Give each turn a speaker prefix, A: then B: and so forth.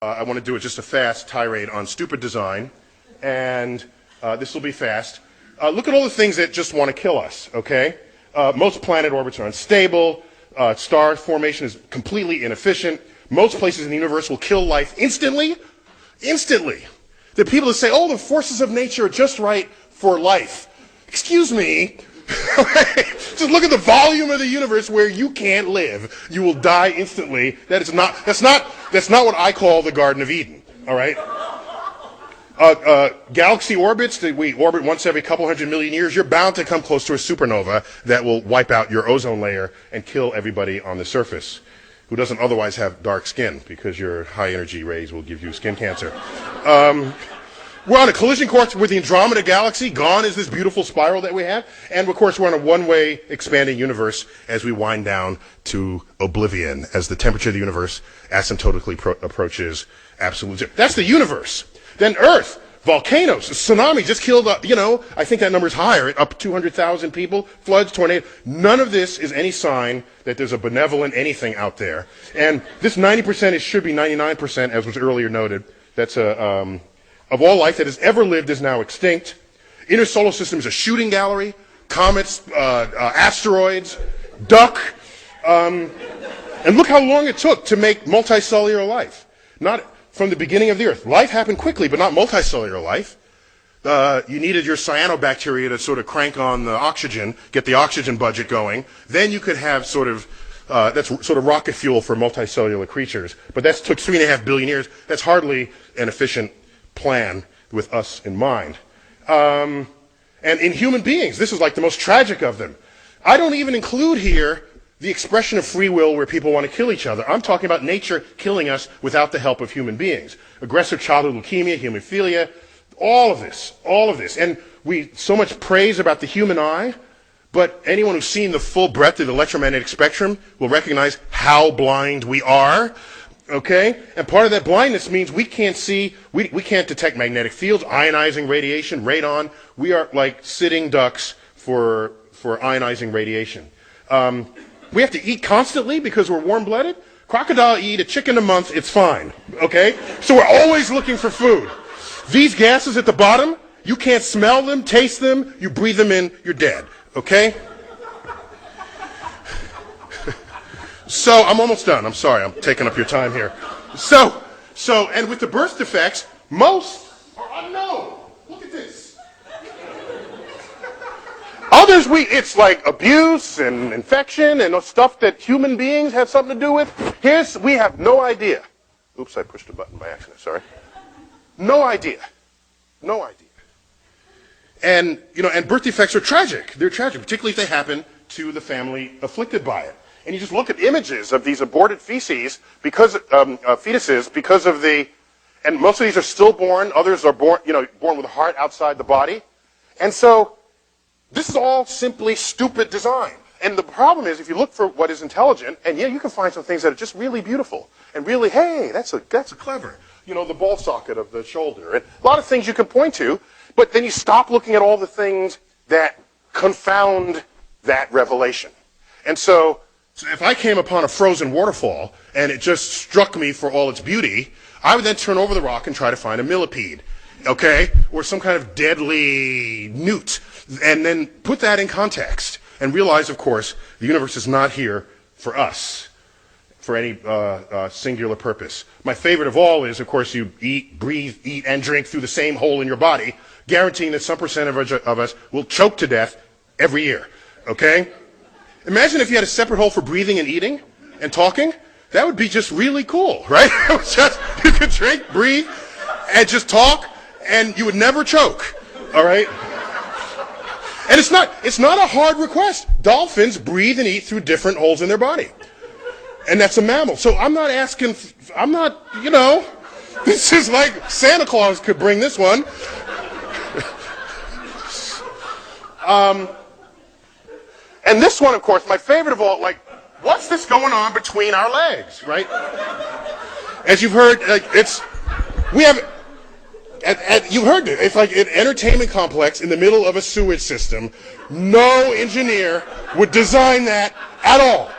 A: I want to do just a fast tirade on stupid design, and this will be fast. Look at all the things that just want to kill us, okay? Most planet orbits are unstable. Star formation is completely inefficient. Most places in the universe will kill life instantly. Instantly. The people that say, oh, the forces of nature are just right for life. Excuse me. Just look at the volume of the universe where you can't live. You will die instantly. That's not what I call the Garden of Eden, all right? Galaxy orbits that we orbit once every couple 100 million years, you're bound to come close to a supernova that will wipe out your ozone layer and kill everybody on the surface who doesn't otherwise have dark skin, because your high energy rays will give you skin cancer. We're on a collision course with the Andromeda Galaxy. Gone is this beautiful spiral that we have. And of course, we're on a one-way expanding universe as we wind down to oblivion, as the temperature of the universe asymptotically approaches absolute zero. That's the universe. Then Earth, volcanoes, tsunami just killed, I think that number's higher, up 200,000 people, floods, tornadoes. None of this is any sign that there's a benevolent anything out there. And this 90% should be 99%, as was earlier noted. That's of all life that has ever lived is now extinct. Inner solar system is a shooting gallery. Comets, asteroids, duck. And look how long it took to make multicellular life. Not from the beginning of the Earth. Life happened quickly, but not multicellular life. You needed your cyanobacteria to sort of crank on the oxygen, get the oxygen budget going. Then you could have that's sort of rocket fuel for multicellular creatures. But that took 3.5 billion years. That's hardly an efficient plan with us in mind. And in human beings, this is like the most tragic of them. I don't even include here the expression of free will where people want to kill each other. I'm talking about nature killing us without the help of human beings. Aggressive childhood leukemia, hemophilia, all of this. And we so much praise about the human eye, but anyone who's seen the full breadth of the electromagnetic spectrum will recognize how blind we are. Okay? And part of that blindness means we can't see, we can't detect magnetic fields, ionizing radiation, radon. We are like sitting ducks for ionizing radiation. We have to eat constantly because we're warm-blooded. Crocodile eat a chicken a month, it's fine. Okay? So we're always looking for food. These gases at the bottom, you can't smell them, taste them, you breathe them in, you're dead. Okay? So, I'm almost done. I'm sorry, I'm taking up your time here. So, and with the birth defects, most are unknown. Look at this. Others, it's like abuse and infection and stuff that human beings have something to do with. We have no idea. Oops, I pushed a button by accident, sorry. No idea. No idea. And, and birth defects are tragic. They're tragic, particularly if they happen to the family afflicted by it. And you just look at images of these aborted fetuses because of and most of these are stillborn, others are born with a heart outside the body. And so this is all simply stupid design. And the problem is, if you look for what is intelligent, and you can find some things that are just really beautiful and really, hey, that's a clever, the ball socket of the shoulder, and a lot of things you can point to, but then you stop looking at all the things that confound that revelation. And so if I came upon a frozen waterfall and it just struck me for all its beauty, I would then turn over the rock and try to find a millipede, okay? Or some kind of deadly newt, and then put that in context and realize, of course, the universe is not here for us, for any singular purpose. My favorite of all is, of course, you breathe, eat, and drink through the same hole in your body, guaranteeing that some percent of us will choke to death every year, okay? Imagine if you had a separate hole for breathing and eating and talking. That would be just really cool, right? You could drink, breathe, and just talk, and you would never choke, all right? And it's not a hard request. Dolphins breathe and eat through different holes in their body. And that's a mammal. So this is like Santa Claus could bring this one. And this one, of course, my favorite of all, what's this going on between our legs, right? As you've heard, you've heard it. It's like an entertainment complex in the middle of a sewage system. No engineer would design that at all.